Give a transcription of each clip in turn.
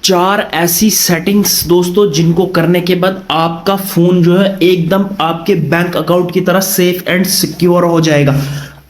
चार ऐसी सेटिंग्स दोस्तों जिनको करने के बाद आपका फोन जो है एकदम आपके बैंक अकाउंट की तरह सेफ एंड सिक्योर हो जाएगा।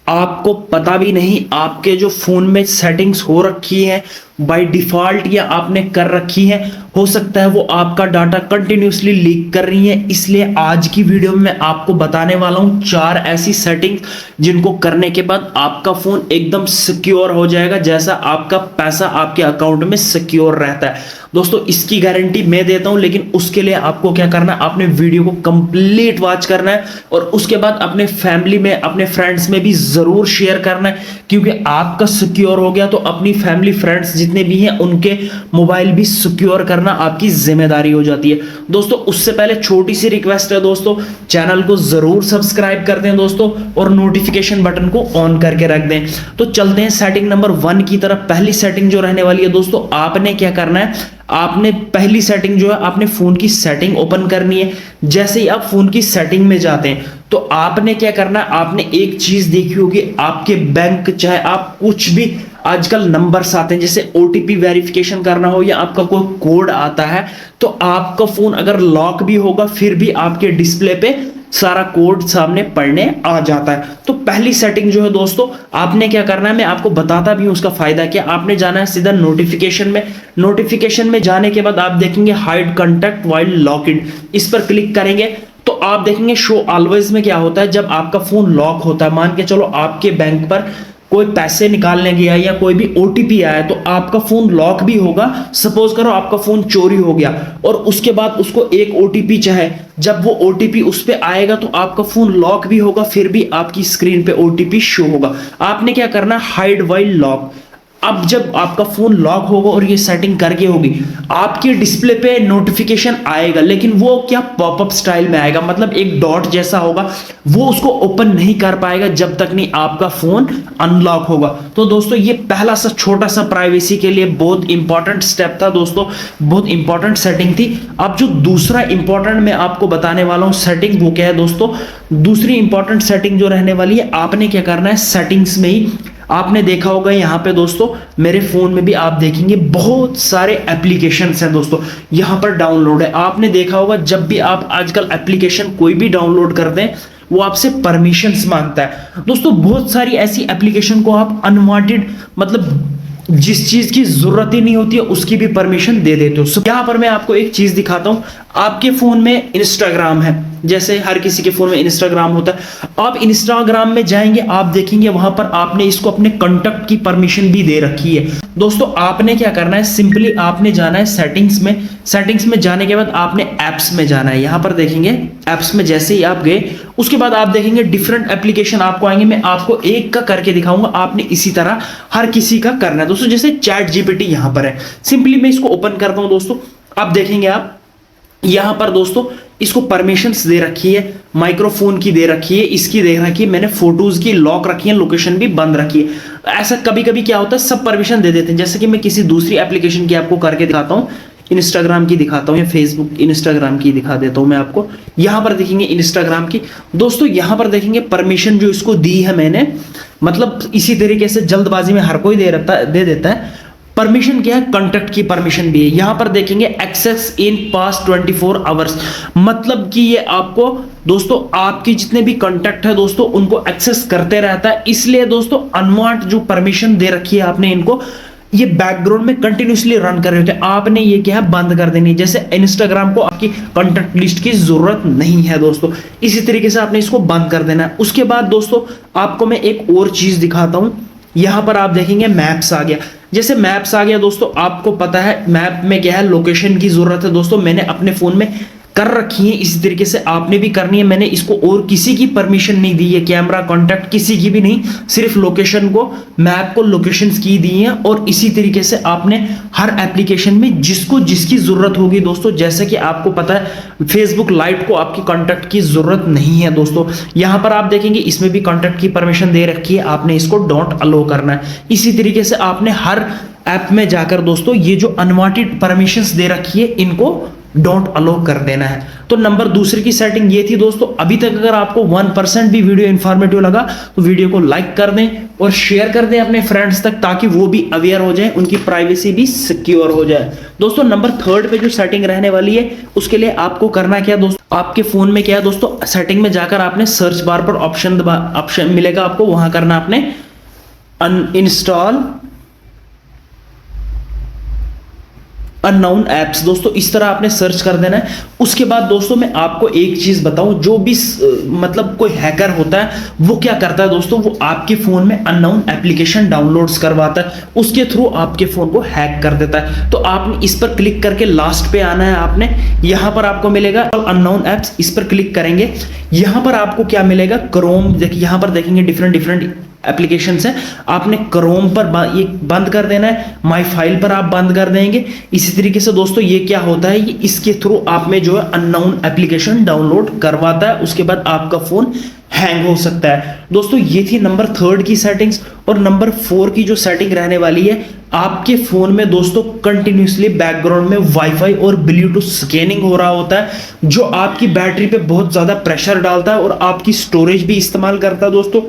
आपको पता भी नहीं आपके जो फोन में सेटिंग्स हो रखी है बाय डिफॉल्ट या आपने कर रखी है, हो सकता है वो आपका डाटा कंटिन्यूसली लीक कर रही है। इसलिए आज की वीडियो में मैं आपको बताने वाला हूं चार ऐसी सेटिंग्स जिनको करने के बाद आपका फोन एकदम सिक्योर हो जाएगा, जैसा आपका पैसा आपके अकाउंट में सिक्योर रहता है। दोस्तों इसकी गारंटी मैं देता हूं, लेकिन उसके लिए आपको क्या करना है, आपने वीडियो को कंप्लीट वॉच करना है और उसके बाद अपने फैमिली में अपने फ्रेंड्स में भी जरूर शेयर करना है, क्योंकि आपका सिक्योर हो गया तो अपनी फैमिली फ्रेंड्स जितने भी हैं उनके मोबाइल भी सिक्योर करना आपकी जिम्मेदारी हो जाती है। दोस्तों उससे पहले छोटी सी रिक्वेस्ट है दोस्तों, चैनल को जरूर सब्सक्राइब कर दें दोस्तों और नोटिफिकेशन बटन को ऑन करके रख दें। तो चलते हैं सेटिंग नंबर 1 की तरफ। पहली सेटिंग जो रहने वाली है दोस्तों, आपने क्या करना है, आपने पहली सेटिंग जो है आपने फोन की सेटिंग ओपन करनी है। जैसे ही आप फोन की सेटिंग में जाते हैं तो आपने क्या करना है, आपने एक चीज देखी होगी, आपके बैंक चाहे आप कुछ भी आजकल नंबर्स आते हैं, जैसे ओटीपी वेरिफिकेशन करना हो या आपका कोई कोड आता है, तो आपका फोन अगर लॉक भी होगा फिर भी आपके डिस्प्ले पे सारा कोड सामने पढ़ने आ जाता है। तो पहली सेटिंग जो है दोस्तों, आपने क्या करना है, मैं आपको बताता भी हूं उसका फायदा क्या। आपने जाना है सीधा नोटिफिकेशन में। नोटिफिकेशन में जाने के बाद आप देखेंगे हाइड कॉन्टैक्ट व्हाइल लॉक्ड, इस पर क्लिक करेंगे तो आप देखेंगे शो ऑलवेज में क्या होता है, जब आपका फोन लॉक होता है, मान के चलो आपके बैंक पर कोई पैसे निकालने गया या कोई भी ओटीपी आया तो आपका फोन लॉक भी होगा। सपोज करो आपका फोन चोरी हो गया और उसके बाद उसको एक ओटीपी चाहे, जब वो ओटीपी उस पे आएगा तो आपका फोन लॉक भी होगा, फिर भी आपकी स्क्रीन पे ओटीपी शो होगा। आपने क्या करना, हाइड व्हाइल लॉक। अब जब आपका फोन लॉक होगा और ये सेटिंग करके होगी, आपके डिस्प्ले पे नोटिफिकेशन आएगा, लेकिन वो क्या पॉपअप स्टाइल में आएगा, मतलब एक डॉट जैसा होगा, वो उसको ओपन नहीं कर पाएगा जब तक नहीं आपका फोन अनलॉक होगा। तो दोस्तों ये पहला सा छोटा सा प्राइवेसी के लिए बहुत इंपॉर्टेंट स्टेप था दोस्तों, बहुत इंपॉर्टेंट सेटिंग थी। अब जो दूसरा इंपॉर्टेंट मैं आपको बताने वाला हूं सेटिंग, वो क्या है दोस्तों, दूसरी इंपॉर्टेंट सेटिंग जो रहने वाली है, आपने क्या करना है, सेटिंग्स में ही आपने देखा होगा यहाँ पे दोस्तों, मेरे फोन में भी आप देखेंगे बहुत सारे एप्लीकेशंस हैं दोस्तों, यहाँ पर डाउनलोड है। आपने देखा होगा जब भी आप आजकल एप्लीकेशन कोई भी डाउनलोड करते हैं वो आपसे परमिशंस मांगता है दोस्तों। बहुत सारी ऐसी एप्लीकेशन को आप अनवांटेड, मतलब जिस चीज की जरूरत ही नहीं होती है उसकी भी परमिशन दे देते हो। यहां पर मैं आपको एक चीज दिखाता हूं, आपके फोन में इंस्टाग्राम है, जैसे हर किसी के फोन में इंस्टाग्राम होता है। आप इंस्टाग्राम में जाएंगे, आप देखेंगे वहां पर आपने इसको अपने कांटेक्ट की परमिशन भी दे रखी है। दोस्तों आपने क्या करना है, सिंपली आपने जाना है सेटिंग्स में। सेटिंग्स में जाने के बाद आपने एप्स में जाना है। यहां पर देखेंगे एप्स में जैसे ही आप गए उसके बाद आप देखेंगे डिफरेंट एप्लीकेशन आपको आएंगे। मैं आपको एक का करके दिखाऊंगा, आपने इसी तरह हर किसी का करना है दोस्तों। जैसे चैट जीपीटी यहां पर है, सिंपली मैं इसको ओपन करता हूं दोस्तों। आप देखेंगे आप यहां पर दोस्तों इसको परमिशंस दे रखी है, माइक्रोफोन की दे रखी है, इसकी दे रखी है, मैंने फोटोज की लॉक रखी है, लोकेशन भी बंद रखी है। ऐसा कभी कभी क्या होता है, सब परमिशन दे देते हैं। जैसे कि मैं किसी दूसरी एप्लीकेशन की आपको करके दिखाता हूं, इंस्टाग्राम की दिखाता हूं या फेसबुक इंस्टाग्राम की दिखा देता हूं मैं आपको। यहां पर देखेंगे इंस्टाग्राम की दोस्तों, यहां पर देखेंगे परमिशन जो इसको दी है मैंने, मतलब इसी तरीके से जल्दबाजी में हर कोई दे देता है। परमिशन क्या है, कांटेक्ट की परमिशन भी है। यहां पर देखेंगे एक्सेस इन पास्ट 24 आवर्स, मतलब कि ये आपको दोस्तों आपके जितने भी कांटेक्ट है दोस्तों उनको एक्सेस करते रहता है। इसलिए दोस्तों अनवांट जो परमिशन दे रखी है आपने इनको, ये बैकग्राउंड में कंटिन्यूसली रन कर रहे होते हैं, आपने ये क्या है बंद कर देनी। जैसे इंस्टाग्राम को आपकी कांटेक्ट लिस्ट की जरूरत नहीं है दोस्तों, इसी तरीके से आपने इसको बंद कर देना है। उसके बाद दोस्तों आपको मैं एक और चीज दिखाता हूं। यहां पर आप देखेंगे मैप्स आ गया। जैसे मैप्स आ गया दोस्तों, आपको पता है मैप में क्या है, लोकेशन की जरूरत है दोस्तों, मैंने अपने फोन में कर रखी है, इसी तरीके से आपने भी करनी है। मैंने इसको और किसी की परमिशन नहीं दी है, कैमरा कांटेक्ट किसी की भी नहीं, सिर्फ लोकेशन को, मैप को लोकेशंस की दी है। और इसी तरीके से आपने हर एप्लीकेशन में जिसको जिसकी जरूरत होगी दोस्तों, जैसे कि आपको पता है फेसबुक लाइट को आपकी कांटेक्ट की जरूरत नहीं है दोस्तों, यहां पर आप देखेंगे इसमें भी कांटेक्ट की परमिशन दे रखी है, आपने इसको डोंट अलो करना है। इसी तरीके से आपने हर ऐप में जाकर दोस्तों ये जो अनवांटेड परमिशंस दे रखी है इनको डोंट अलो कर देना है। तो नंबर दूसरे की सेटिंग ये थी दोस्तों। अभी तक अगर आपको 1% भी वीडियो इंफॉर्मेटिव लगा तो वीडियो को लाइक कर दें, और शेयर कर दें अपने फ्रेंड्स तक ताकि वो भी अवेयर हो जाए, उनकी प्राइवेसी भी सिक्योर हो जाए। दोस्तों नंबर 3 पे जो सेटिंग रहने वाली है उसके लिए आपको करना क्या दोस्तों, आपके फोन में क्या है दोस्तों, सेटिंग में जाकर आपने सर्च बार पर ऑप्शन मिलेगा, आपको वहां करना आपने अनइंस्टॉल अननोन ऐप्स। दोस्तों इस तरह आपने सर्च कर देना है। उसके बाद दोस्तों मैं आपको एक चीज बताऊं, जो भी मतलब कोई हैकर होता है वो क्या करता है दोस्तों, वो आपके फोन में अननोन एप्लीकेशन डाउनलोड्स करवाता है, उसके थ्रू आपके फोन को हैक कर देता है। तो आपने इस पर क्लिक करके लास्ट पे आना है, आपने यहां पर आपको मिलेगा अननोन ऐप्स, इस पर क्लिक करेंगे। यहां पर आपको क्या मिलेगा, क्रोम, देखिए यहां पर देखेंगे डिफरेंट डिफरेंट एप्लीकेशंस है, आपने क्रोम पर ये बंद कर देना है, माई फाइल पर आप बंद कर देंगे। इसी तरीके से दोस्तों ये क्या होता है, ये इसके थ्रू आप में जो है अननोन एप्लीकेशन डाउनलोड करवाता है, उसके बाद आपका फोन हैंग हो सकता है। दोस्तों ये थी नंबर 3 की सेटिंग्स। और नंबर 4 की जो सेटिंग रहने वाली है, आपके फोन में दोस्तों कंटिन्यूसली बैकग्राउंड में वाईफाई और ब्लूटूथ स्कैनिंग हो रहा होता है, जो आपकी बैटरी पे बहुत ज्यादा प्रेशर डालता है और आपकी स्टोरेज भी इस्तेमाल करता है दोस्तों,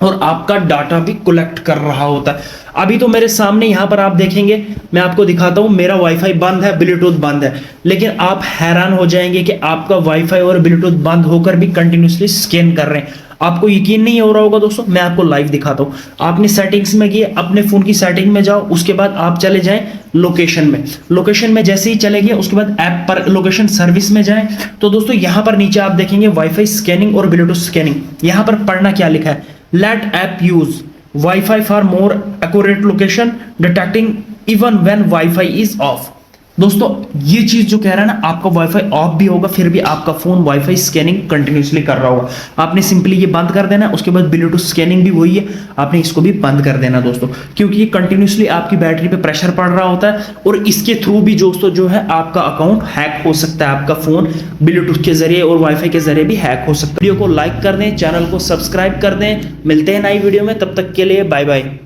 और आपका डाटा भी कलेक्ट कर रहा होता है। अभी तो मेरे सामने यहां पर आप देखेंगे, मैं आपको दिखाता हूं, मेरा वाईफाई बंद है, ब्लूटूथ बंद है, लेकिन आप हैरान हो जाएंगे कि आपका वाईफाई और ब्लूटूथ बंद होकर भी कंटिन्यूसली स्कैन कर रहे हैं। आपको यकीन नहीं हो रहा होगा दोस्तों, मैं आपको लाइव दिखाता हूं। आपने सेटिंग्स में गए, अपने फोन की सेटिंग में जाओ, उसके बाद आप चले जाएं लोकेशन में। लोकेशन में जैसे ही चले गए उसके बाद ऐप पर लोकेशन सर्विस में जाएं, तो दोस्तों यहां पर नीचे आप देखेंगे वाईफाई स्कैनिंग और ब्लूटूथ स्कैनिंग। यहां पर पढ़ना क्या लिखा है, let app use Wi-Fi for more accurate location detecting even when Wi-Fi is off। दोस्तों ये चीज जो कह रहा है ना, आपका वाईफाई ऑफ भी होगा फिर भी आपका फोन वाईफाई स्कैनिंग कंटिन्यूसली कर रहा होगा। आपने सिंपली ये बंद कर देना, उसके बाद ब्लूटूथ स्कैनिंग भी वही है, आपने इसको भी बंद कर देना दोस्तों, क्योंकि ये कंटिन्यूसली आपकी बैटरी पे प्रेशर पड़ रहा होता है और इसके थ्रू भी दोस्तों जो है आपका अकाउंट हैक हो सकता है, आपका फोन ब्लूटूथ के जरिए और वाईफाई के जरिए भी हैक हो सकता है। वीडियो को लाइक कर दें, चैनल को सब्सक्राइब कर दें। मिलते हैं नई वीडियो में, तब तक के लिए बाय बाय।